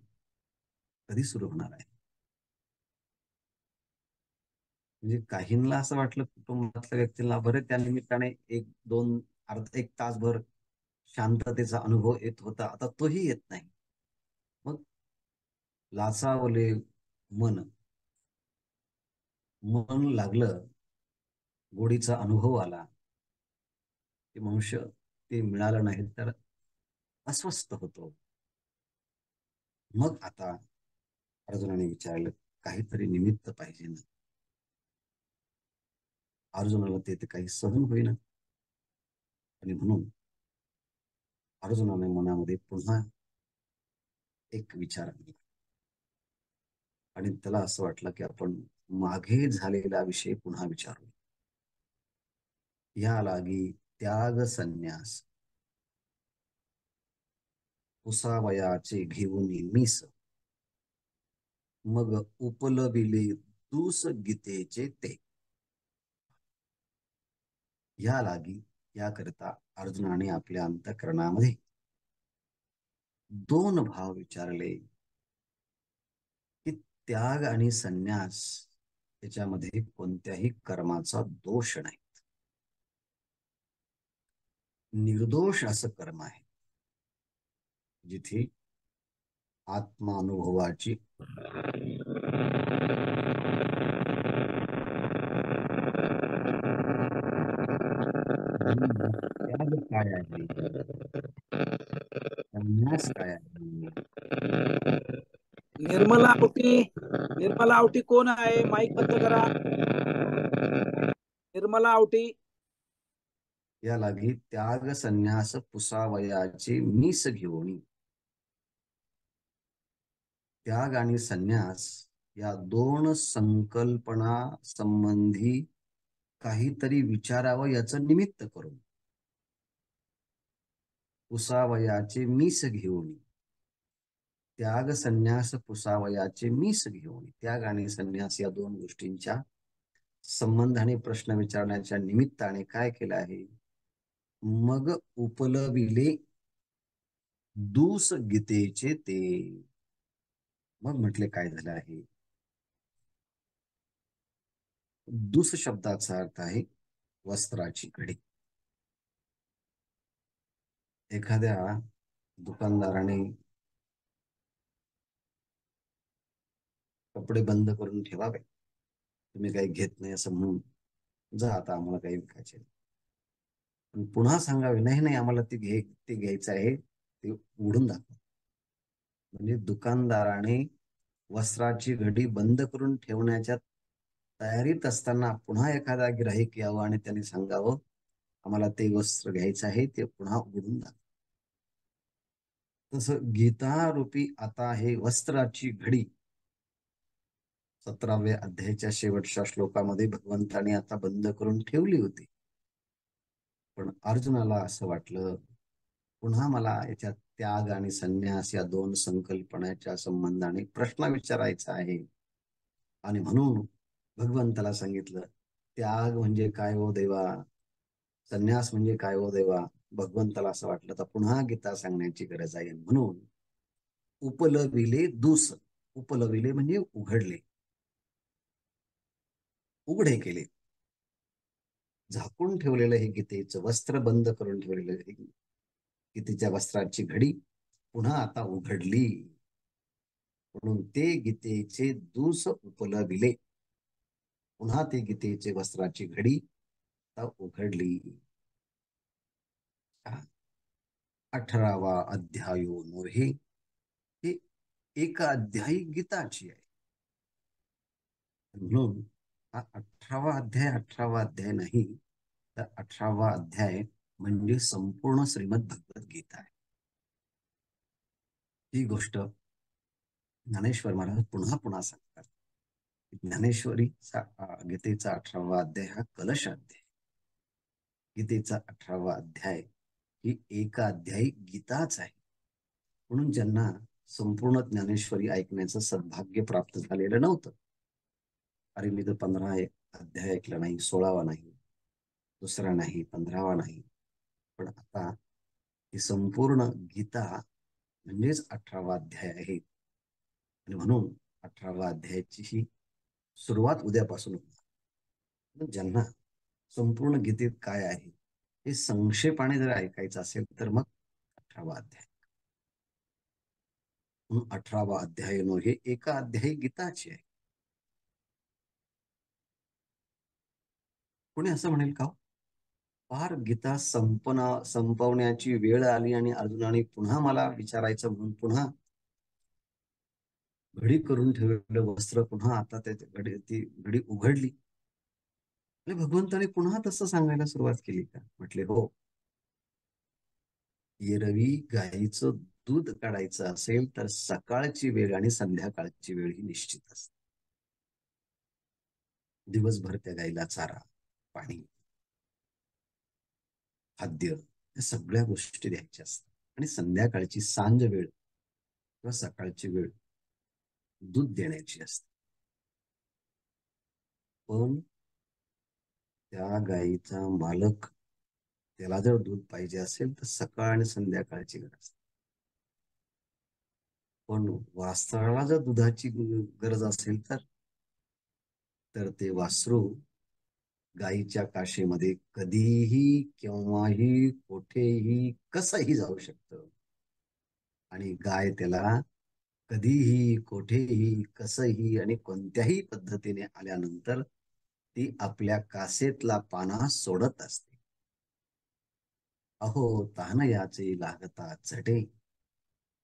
कधी सुरू होणार आहे? म्हणजे काहींना असं वाटलं, कुटुंबातल्या व्यक्तींना, बरे त्या निमित्ताने एक तासभर शांततेचा अनुभव येत होता, आता तोही येत नाही. मग लाचावले मन, मन लागलं, गोडीचा अनुभव आला, ते मनुष्य ते मिळालं नाही तर अस्वस्थ होतो. मग आता अर्जुनाने विचारलं, काहीतरी निमित्त पाहिजे ना. अर्जुनाला ते काही सहन होईना. आणि म्हणून अर्जुनाने मनामध्ये पुन्हा एक विचार आणला आणि त्याला असं वाटलं की आपण मागे झालेला विषय पुन्हा विचारू. या लागी त्याग संन्यास पुसावयाचे घेऊन मीस, मग उपलबिले दूस गीतेचे ते. या लागी, याकरिता अर्जुनाने आपल्या अंतःकरणामध्ये दोन भाव विचारले की त्याग आणि संन्यास त्याच्यामध्ये कोणत्याही कर्माचा दोष नाही, निर्दोष असं कर्म आहे, जिथे आत्मानुभवाची त्याग काय आहे, संन्यास काय आहे. निर्मला आवटी कोण आहे? माईक बंद करा. निर्मला आवटी. या लागी त्याग संन्यास पुसावयाचे मीस घेऊन. त्याग आणि संन्यास या दोन संकल्पना संबंधी काहीतरी विचारावं याचं निमित्त करून पुसावयाचे मीस घेऊन. त्याग संन्यास पुसावयाचे मीस घेऊन. त्याग आणि संन्यास या दोन गोष्टींच्या संबंधाने प्रश्न विचारण्याच्या निमित्ताने काय केलं आहे? मग उपलविले दूस गीतेचे ते. मग म्हटले काय झालं आहे. दुस शब्दाचा अर्थ आहे वस्त्राची घडी. एखाद्या दुकानदाराने कपडे बंद करून ठेवावे, तुम्ही काही घेत नाही असं म्हणून, जा आता आम्हाला काही विकायचे नाही. पण पुन्हा सांगावे, नाही नाही आम्हाला ते घ्यायचं आहे, ते उघडून दाखवा. म्हणजे दुकानदाराने वस्त्राची घडी बंद करून ठेवण्याच्या तयारीत असताना पुन्हा एखादा गिराहिक यावं आणि त्यांनी सांगावं, आम्हाला ते वस्त्र घ्यायचं आहे, ते पुन्हा उघडून दाखवा. तसं गीता रूपी आता हे वस्त्राची घडी 17व्या अध्यायाच्या शेवटच्या श्लोकामध्ये भगवंताने आता बंद करून ठेवली होती. पण अर्जुनाला असं वाटलं, पुन्हा मला याच्यात त्याग आणि संन्यास या दोन संकल्पनाच्या संबंधाने प्रश्न विचारायचा आहे. आणि म्हणून भगवंताला सांगितलं, त्याग म्हणजे काय हो देवा, संन्यास म्हणजे काय हो देवा. भगवंताला असं वाटलं तर पुन्हा गीता सांगण्याची गरज आहे. म्हणून उपलविले दूस, उपलविले म्हणजे उघडले, उघडे केले. झाकून ठेवलेलं हे गीतेचं वस्त्र, बंद करून ठेवलेलं हे गीतेच्या वस्त्राची घडी पुन्हा आता उघडली. म्हणून ते गीतेचे दूस उपलविले, पुन्हा ते गीतेचे वस्त्राची घडी आता उघडली. 18वा अध्यायो नोहे, हे एका अध्यायी गीताची आहे. म्हणून हा 18वा अध्याय नाही, तर 18वा अध्याय म्हणजे संपूर्ण श्रीमद भगवत गीता आहे. ही गोष्ट ज्ञानेश्वर महाराज पुन्हा पुन्हा सांगतात. ज्ञानेश्वरीचा गीतेचा 18वा अध्याय हा कलश अध्याय. गीतेचा 18वा अध्याय ही एका अध्यायी गीताच आहे. म्हणून ज्यांना संपूर्ण ज्ञानेश्वरी ऐकण्याचं सद्भाग्य प्राप्त झालेलं नव्हतं, अरे मी तर 15 अध्याय ऐकला नाही, 16वा नाही, दुसरा नाही, 15वा नाही, पण आता ही संपूर्ण गीता म्हणजेच 18वा अध्याय आहे. आणि म्हणून 18वा अध्यायाची ही सुरुवात उद्यापासून होणार. ज्यांना संपूर्ण गीतेत काय आहे हे संक्षेपाने जर ऐकायचं असेल तर मग 18वा अध्याय. म्हणून 18वा अध्याय हे एका अध्यायी गीताची आहे. कोणी असं म्हणेल का, फार गीता संपवण्याची वेळ आली आणि अर्जुनाने पुन्हा मला विचारायचं म्हणून पुन्हा घडी करून ठेवलेलं वस्त्र पुन्हा आता ती घडी उघडली. भगवंताने पुन्हा तसं सांगायला सुरुवात केली का? म्हटले हो. एरवी गाईचं दूध काढायचं असेल तर सकाळची वेळ आणि संध्याकाळची वेळ ही निश्चित असते. दिवसभर त्या गाईला चारा, पाणी, खाद्य या सगळ्या गोष्टी द्यायच्या असतात. आणि संध्याकाळची सांज वेळ किंवा सकाळची वेळ दूध देण्याची असते. पण त्या गाईचा मालक, त्याला जर दूध पाहिजे असेल तर सकाळ आणि संध्याकाळची गरज असते. पण वासराला जर दुधाची गरज असेल तर ते वासरू गाईच्या काशेमध्ये कधीही, केव्हाही, कुठेही, कसंही जाऊ शकतं. आणि गाय त्याला कधीही, कुठेही, कसंही आणि कोणत्याही पद्धतीने आल्यानंतर ती आपल्या कासेतला पाना सोडत असते. अहो तान याचे लागता झटे,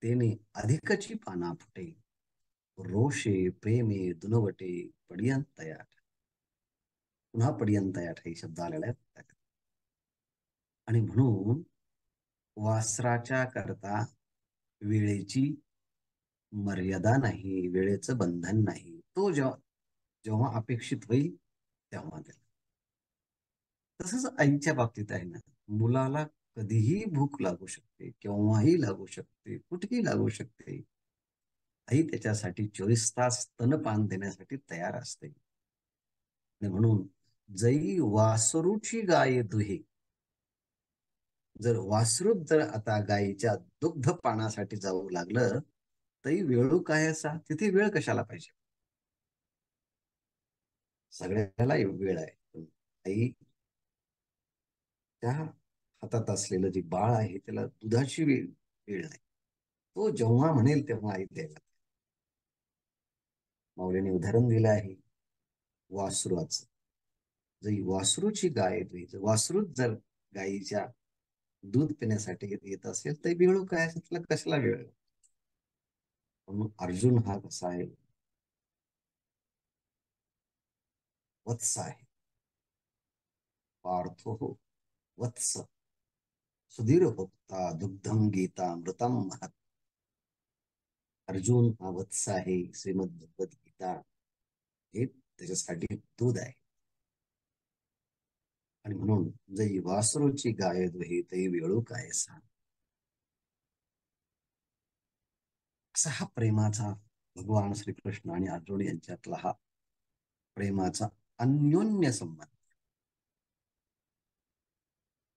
तेने अधिकची पाना फुटे, रोषे प्रेमे दुनवटे पडियंतयाठ. पुन्हा पडियंतयाठ हे शब्द आलेला आहे. आणि म्हणून वासराच्या करता वेळेची मर्यादा नाही, वेळेचं बंधन नाही. तो जेव्हा अपेक्षित होईल तेव्हा त्याला. तसंच आईच्या बाबतीत आहे ना, मुलाला कधीही भूक लागू शकते, केव्हाही लागू शकते, कुठेही लागू शकते. आई त्याच्यासाठी 24 तास स्तनपान देण्यासाठी तयार असते. आणि म्हणून जई वासरूची गाय दुहे, जर वासरूच जर आता गायीच्या दुग्ध पानासाठी जाऊ लागलं तई वेळू काय असा, तिथे वेळ कशाला पाहिजे? सगळ्याला वेळ आहे, पण आई त्या हातात असलेलं जे बाळ आहे त्याला दुधाची वेळ वेळ नाही. तो जेव्हा म्हणेल तेव्हा आई द्यायला. माऊलीने उदाहरण दिलं आहे वासरूच. जर वासरूची गाय वासरूच जर गायीच्या दूध पिण्यासाठी येत असेल तर वेळ काय असेल, त्याला कशाला वेळ? म्हणून अर्जुन हा कसा आहे, वत्स आहे. पार्थो वत्स सुधीर होता दुग्धम गीता अमृतम महत्. अर्जुन हा वत्स आहे. श्रीमद भगवद्गीता हे त्याच्यासाठी दूध आहे. आणि म्हणून जई वासरूची गाय दुही तई वेळू काय सा. असा हा प्रेमाचा भगवान श्रीकृष्ण आणि अर्जुन यांच्यातला हा प्रेमाचा अन्योन्य संबंध.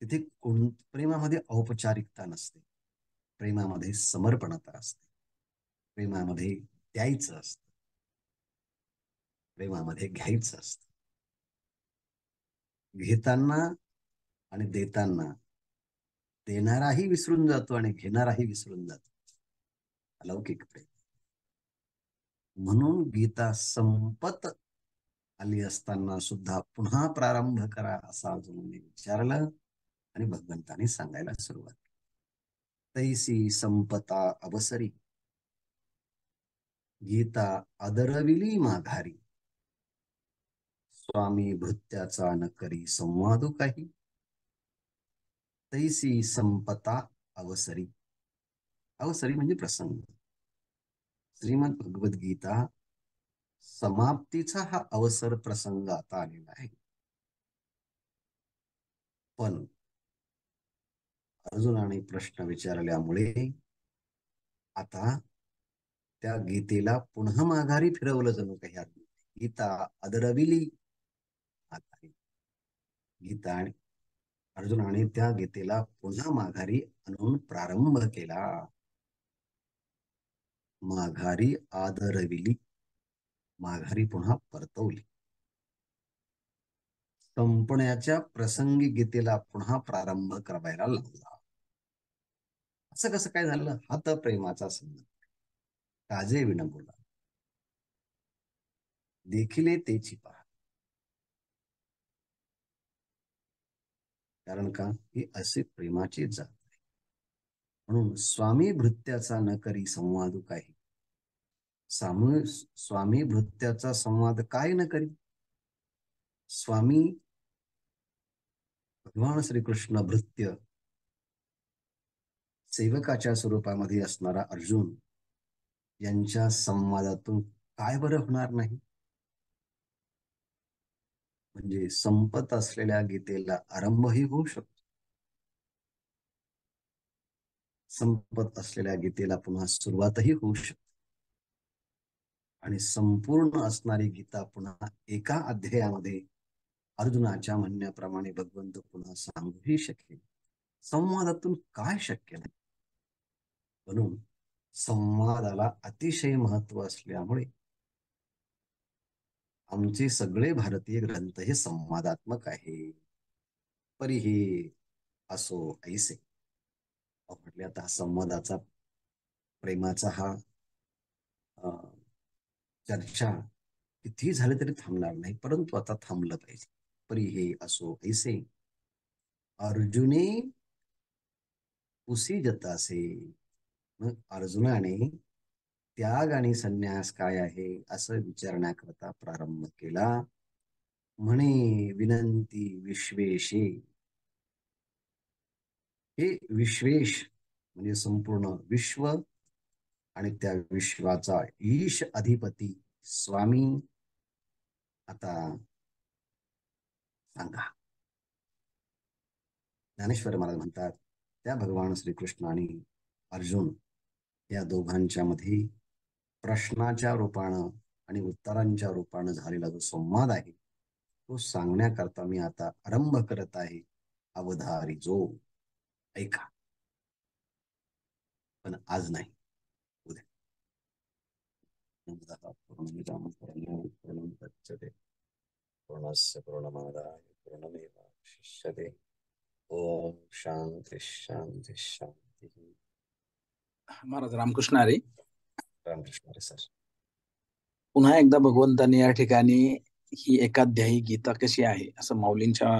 तिथे प्रेमामध्ये औपचारिकता नसते, प्रेमामध्ये समर्पणता असते, प्रेमामध्ये द्यायचं असतं, प्रेमामध्ये घ्यायचं असतं. घेताना आणि देताना देणाराही विसरून जातो आणि घेणाराही विसरून जातो. अलौकिक प्रेम. म्हणून गीता संपत आली असताना सुद्धा पुन्हा प्रारंभ करा असं अर्जुनाने विचारलं आणि भगवंताने सांगायला सुरुवात केली. तैसी संपता अवसरी गीता आदरविली माघारी. स्वामी भृत्याचा न करी संवादू काही. तैसी संपता अवसरी. अवसरी म्हणजे प्रसंग. श्रीमद भगवद्गीता समाप्तीचा हा अवसर प्रसंग आता आलेला आहे. पण अर्जुनाने प्रश्न विचारल्यामुळे आता त्या गीतेला पुन्हा माघारी फिरवलं जणू काही. अर्जुन गीता अदरविली माघारी. गीता आणि अर्जुनाने त्या गीतेला पुन्हा माघारी आणून प्रारंभ केला. माघारी आदरविली, माघारी पुन्हा परतवली. संपण्याच्या प्रसंगी गीतेला पुन्हा प्रारंभ करायला लावला. असं कसं काय झालं? हा तर प्रेमाचा संबंध. काजे विनबोला देखिले तेची पहा. कारण का ही असे प्रेमाची जात आहे. म्हणून स्वामी भृत्याचा न करी संवाद काही. स्वामी भृत्याचा संवाद काय न करी. स्वामी भगवान श्रीकृष्ण भृत्य सेवकाच्या स्वरूपामध्ये असणारा अर्जुन यांच्या संवादातून काय बरं होणार नाही? म्हणजे संपत असलेल्या गीतेला आरंभही होऊ शकतो, संपत असलेल्या गीतेला पुन्हा सुरुवातही होऊ शकते, आणि संपूर्ण असणारी गीता पुन्हा एका अध्यायामध्ये अर्जुनाच्या म्हणण्याप्रमाणे भगवंत पुन्हा सांगूही शकेल. संवादातून काय शक्य नाही. म्हणून संवादाला अतिशय महत्व असल्यामुळे आमचे सगळे भारतीय ग्रंथ हे संवादात्मक आहे. परिही असो ऐसे म्हटले. आता संवादाचा प्रेमाचा हा चर्चा किती झाले तरी थांबणार नाही, परंतु आता थांबलं पाहिजे. परिही असो ऐसे अर्जुने उसी जतासे. मग अर्जुनाने त्याग आणि संन्यास काय आहे असं विचारण्याकरता प्रारंभ केला. म्हणे विनंती विश्वेशे. हे विश्वेश म्हणजे संपूर्ण विश्व आणि त्या विश्वाचा ईश अधिपती स्वामी. आता सांगा. ज्ञानेश्वर महाराज म्हणतात त्या भगवान श्रीकृष्ण आणि अर्जुन या दोघांच्या मध्ये प्रश्नाच्या रूपानं आणि उत्तरांच्या रूपानं झालेला जो संवाद आहे तो सांगण्याकरता मी आता आरंभ करत आहे. अवधारी जो. ऐका. पण आज नाही, उद्या. पूर्णमिदं पूर्णमुदच्यते पूर्णस्य पूर्णमादाय पूर्णमेवावशिष्यते। ओम शांती शांती शांती। महाराज रामकृष्ण हरी. रामकृष्ण हरी सर. पुन्हा एकदा भगवंतांनी या ठिकाणी ही एकाध्यायी गीता कशी आहे असं माऊलींच्या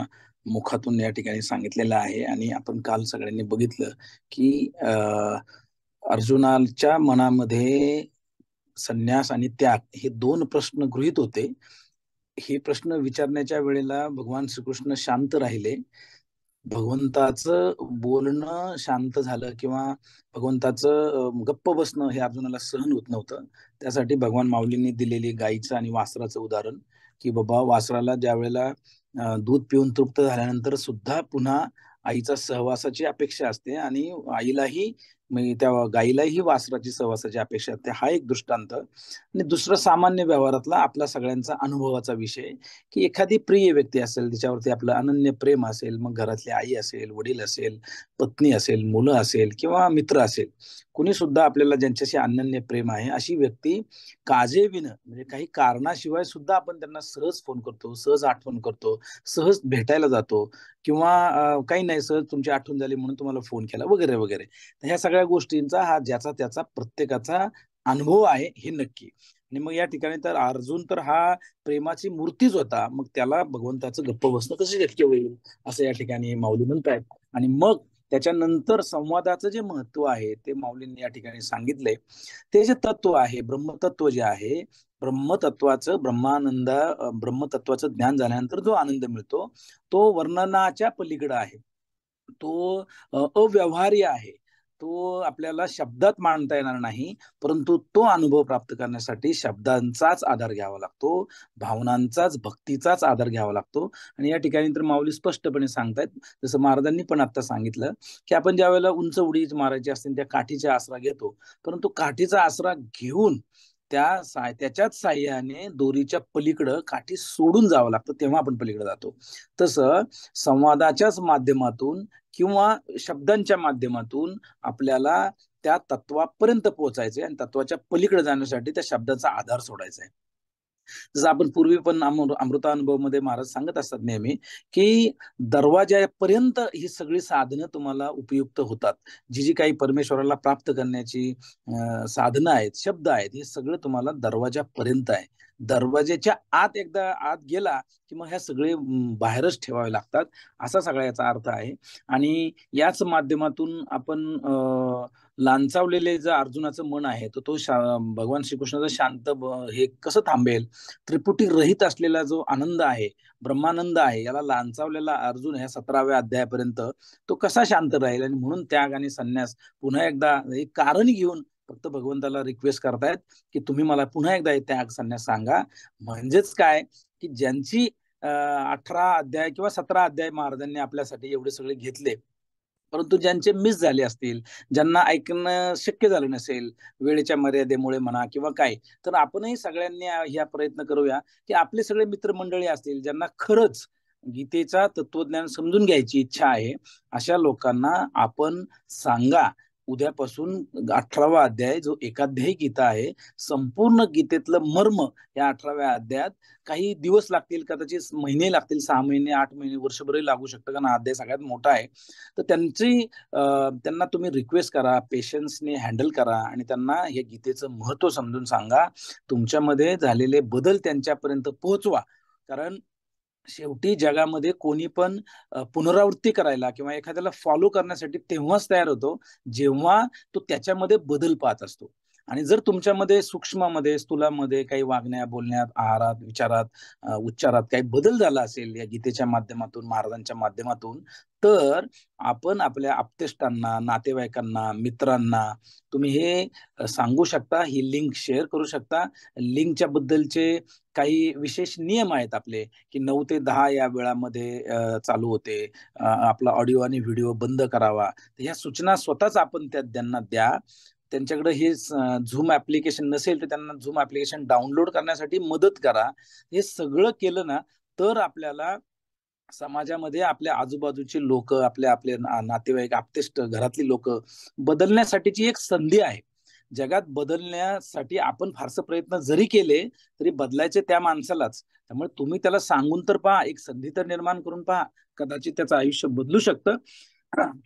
मुखातून या ठिकाणी सांगितलेलं आहे. आणि आपण काल सगळ्यांनी बघितलं की अर्जुनाच्या मनामध्ये संन्यास आणि त्याग हे दोन प्रश्न गृहीत होते. हे प्रश्न विचारण्याच्या वेळेला भगवान श्रीकृष्ण शांत राहिले. भगवंताचं बोलणं शांत झालं किंवा भगवंताचं गप्प बसणं हे अर्जुनाला सहन होत नव्हतं. त्यासाठी भगवान माऊलींनी दिलेली गाईचं आणि वासराचं उदाहरण, की बाबा वासराला ज्या वेळेला दूध पिऊन तृप्त झाल्यानंतर सुद्धा पुन्हा आईचा सहवासाची अपेक्षा असते आणि आईलाही त्या गाईलाही वासराची सहवासाची अपेक्षा असते. हा एक दृष्टांत. आणि दुसरं सामान्य व्यवहारातला आपला सगळ्यांचा अनुभवाचा विषय, की एखादी प्रिय व्यक्ती असेल, तिच्यावरती आपलं अनन्य प्रेम असेल, मग घरातली आई असेल, वडील असेल, पत्नी असेल, मुलं असेल किंवा मित्र असेल, कुणी सुद्धा आपल्याला ज्यांच्याशी अनन्य प्रेम आहे, अशी व्यक्ती काजेविनं म्हणजे काही कारणाशिवाय सुद्धा आपण त्यांना सहज फोन करतो, सहज आठवण करतो, सहज भेटायला जातो किंवा काही नाही, सहज तुमची आठवण झाली म्हणून तुम्हाला फोन केला वगैरे वगैरे. तर ह्या सगळ्या गोष्टींचा हा ज्याचा त्याचा प्रत्येकाचा अनुभव आहे हे नक्की. आणि मग या ठिकाणी तर अर्जुन तर हा प्रेमाची मूर्तीच होता, मग त्याला भगवंताचं गप्प बसणं कसं शक्य होईल असं या ठिकाणी माऊली म्हणतायत. आणि मग त्याच्यानंतर संवादाचं जे महत्व आहे ते माऊलींनी या ठिकाणी सांगितलंय. ते जे तत्व आहे, ब्रह्मतत्व जे आहे, ब्रह्मतत्वाचं ज्ञान झाल्यानंतर जो आनंद मिळतो तो वर्णनाच्या पलीकडे आहे, तो अव्यवहार्य आहे, तो आपल्याला शब्दात मांडता येणार नाही. परंतु तो अनुभव प्राप्त करण्यासाठी शब्दांचाच आधार घ्यावा लागतो, भावनांचाच, भक्तीचाच आधार घ्यावा लागतो. आणि या ठिकाणी तर माऊली स्पष्टपणे सांगतायत, जसं महाराजांनी पण आता सांगितलं, की आपण ज्या वेळेला उंच उडी मारायची असते त्या काठीचा आसरा घेतो, परंतु काठीचा आसरा घेऊन त्याच्याच साह्याने दोरीच्या पलीकडं काठी सोडून जावं लागतं, तेव्हा आपण पलीकडे जातो. तसं संवादाच्याच माध्यमातून किंवा शब्दांच्या माध्यमातून आपल्याला त्या तत्वापर्यंत पोहोचायचंय आणि तत्वाच्या पलीकडे जाण्यासाठी त्या शब्दाचा आधार सोडायचा आहे. जसं आपण पूर्वी पण अमृतानुभव मध्ये महाराज सांगत असतात नेहमी, की दरवाजापर्यंत ही सगळी साधनं तुम्हाला उपयुक्त होतात. जी जी काही परमेश्वराला प्राप्त करण्याची साधनं आहेत, शब्द आहेत, हे सगळं तुम्हाला दरवाजापर्यंत आहे. दरवाजेच्या आत एकदा आत गेला की मग ह्या सगळे बाहेरच ठेवावे लागतात, असा सगळा याचा अर्थ आहे. आणि याच माध्यमातून आपण लांचावलेले जे अर्जुनाचं मन आहे तो भगवान श्रीकृष्णाचं शांत हे कसं थांबेल, त्रिपुटी रहित असलेला जो आनंद आहे, ब्रह्मानंद आहे, याला लांचावलेला अर्जुन ह्या 17व्या अध्यायापर्यंत तो कसा शांत राहील. आणि म्हणून त्याग आणि संन्यास पुन्हा एकदा एक कारण घेऊन फक्त भगवंताला रिक्वेस्ट करतायत की तुम्ही मला पुन्हा एकदा हे त्याग संन्यास सांगा. म्हणजेच काय, की ज्यांची 18 अध्याय किंवा 17 अध्याय महाराजांनी आपल्यासाठी एवढे सगळे घेतले, परंतु ज्यांचे मिस झाले असतील, ज्यांना ऐकणं शक्य झालं नसेल वेळेच्या मर्यादेमुळे म्हणा किंवा काय, तर आपणही सगळ्यांनी ह्या प्रयत्न करूया की आपले सगळे मित्रमंडळी असतील ज्यांना खरंच गीतेचा तत्वज्ञान समजून घ्यायची इच्छा आहे, अशा लोकांना आपण सांगा उद्यापासून 18वा अध्याय जो एकाध्यायी गीता आहे, संपूर्ण गीतेतलं मर्म या 18व्या अध्यायात काही दिवस लागतील, कदाचित महिने लागतील, 6 महिने, 8 महिने, वर्षभरही लागू शकतं, कारण हा अध्याय सगळ्यात मोठा आहे. तर त्यांना तुम्ही रिक्वेस्ट करा, पेशन्सने हँडल करा आणि त्यांना हे गीतेचं महत्व समजून सांगा. तुमच्यामध्ये झालेले बदल त्यांच्यापर्यंत पोहोचवा. कारण शेवटी जगामध्ये कोणी पण पुनरावृत्ती करायला किंवा एखाद्याला फॉलो करण्यासाठी तेव्हाच तयार होतो जेव्हा तो त्याच्यामध्ये बदल पाहत असतो. आणि जर तुमच्यामध्ये सूक्ष्मामध्ये, स्थूलामध्ये काही वागण्यात, बोलण्यात, आहारात, विचारात, उच्चारात काही बदल झाला असेल या गीतेच्या माध्यमातून, महाराजांच्या माध्यमातून, तर आपण आपल्या आप्तेष्टांना, नातेवाईकांना, मित्रांना तुम्ही हे सांगू शकता. ही लिंक शेअर करू शकता. लिंकच्या बद्दलचे काही विशेष नियम आहेत आपले, की 9 ते 10 या वेळामध्ये चालू होते, आपला ऑडिओ आणि व्हिडिओ बंद करावा. ह्या सूचना स्वतःच आपण त्यांना द्या. त्यांच्याकडे हे झूम ऍप्लिकेशन नसेल तर त्यांना झूम ऍप्लिकेशन डाउनलोड करण्यासाठी मदत करा. हे सगळं केलं ना तर आपल्याला समाजामध्ये आपल्या आजूबाजूची लोक, आपले नातेवाईक, आप्तेष्ट, घरातली लोक बदलण्यासाठीची एक संधी आहे. जगात बदलण्यासाठी आपण फारसे प्रयत्न जरी केले तरी बदलायचे त्या माणसालाच. त्यामुळे तुम्ही त्याला सांगून तर पहा, एक संधी तर निर्माण करून पहा, कदाचित त्याचं आयुष्य बदलू शकतं.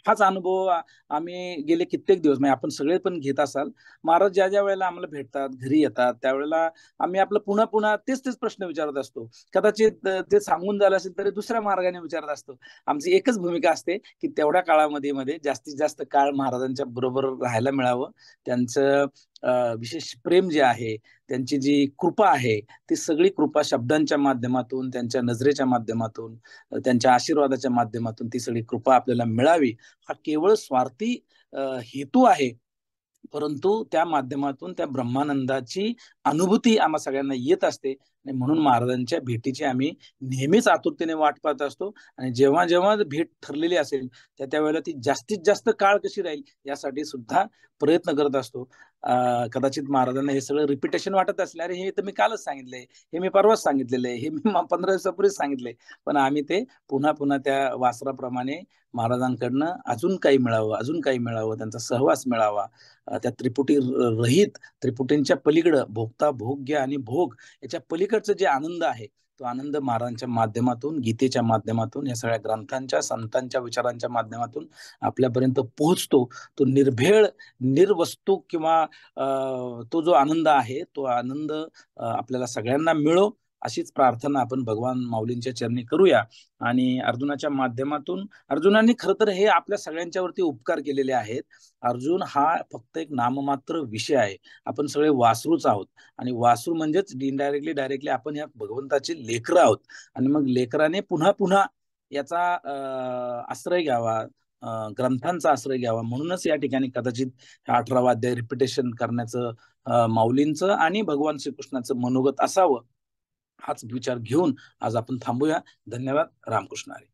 हाच अनुभव आम्ही गेले कित्येक दिवस, म्हणजे आपण सगळे पण घेत असाल. महाराज ज्या ज्या वेळेला आम्हाला भेटतात, घरी येतात, त्यावेळेला आम्ही आपलं पुन्हा पुन्हा तेच प्रश्न विचारत असतो. कदाचित ते सांगून झालं असेल तरी दुसऱ्या मार्गाने विचारत असतो. आमची एकच भूमिका असते की तेवढ्या काळामध्ये जास्तीत जास्त काळ महाराजांच्या बरोबर राहायला मिळावं. त्यांचं विशेष प्रेम जे आहे, त्यांची जी कृपा आहे, ती सगळी कृपा शब्दांच्या माध्यमातून, त्यांच्या नजरेच्या माध्यमातून, त्यांच्या आशीर्वादाच्या माध्यमातून ती सगळी कृपा आपल्याला मिळावी, हा केवळ स्वार्थी हेतू आहे. परंतु त्या माध्यमातून त्या ब्रह्मानंदाची अनुभूती आम्हा सगळ्यांना येत असते. आणि म्हणून महाराजांच्या भेटीची आम्ही नेहमीच आतुरतेने वाट पाहत असतो. आणि जेव्हा जेव्हा भेट ठरलेली असेल त्यावेळेला ती जास्तीत जास्त काळ कशी राहील यासाठी सुद्धा प्रयत्न करत असतो. कदाचित महाराजांना हे सगळं रिपिटेशन वाटत असले, अरे हे तर मी कालच सांगितलंय, हे मी परवाच सांगितलेलं आहे, हे मी 15 दिवसापूर्वीच सांगितलंय. पण आम्ही ते पुन्हा पुन्हा त्या वासराप्रमाणे महाराजांकडनं अजून काही मिळावं, त्यांचा सहवास मिळावा, त्या त्रिपुटी रहित, त्रिपुटींच्या पलीकडं भोगता, भोग्य आणि भोग याच्या पलीकडचं जे आनंद आहे, तो आनंद महाराजांच्या माध्यमातून, गीतेच्या माध्यमातून, या सगळ्या ग्रंथांच्या, संतांच्या विचारांच्या माध्यमातून आपल्यापर्यंत पोहोचतो. तो निर्भेळ, निर्वस्तू किंवा तो जो आनंद आहे, तो आनंद आपल्याला सगळ्यांना मिळो, अशीच प्रार्थना आपण भगवान माऊलींच्या चरणी करूया. आणि अर्जुनाच्या माध्यमातून, अर्जुनाने खरं तर हे आपल्या सगळ्यांच्यावरती उपकार केलेले आहेत. अर्जुन हा फक्त एक नाममात्र विषय आहे. आपण सगळे वासरूच आहोत. आणि वासरू म्हणजेच इनडायरेक्टली डायरेक्टली आपण या भगवंताचे लेकरं आहोत. आणि मग लेकराने पुन्हा पुन्हा याचा आश्रय घ्यावा, ग्रंथांचा आश्रय घ्यावा. म्हणूनच या ठिकाणी कदाचित 18वा अध्याय रिपिटेशन करण्याचं माऊलींचं आणि भगवान श्रीकृष्णाचं मनोगत असावं, हाच विचार घेऊन आज आपण थांबूया. धन्यवाद. रामकृष्ण हरी.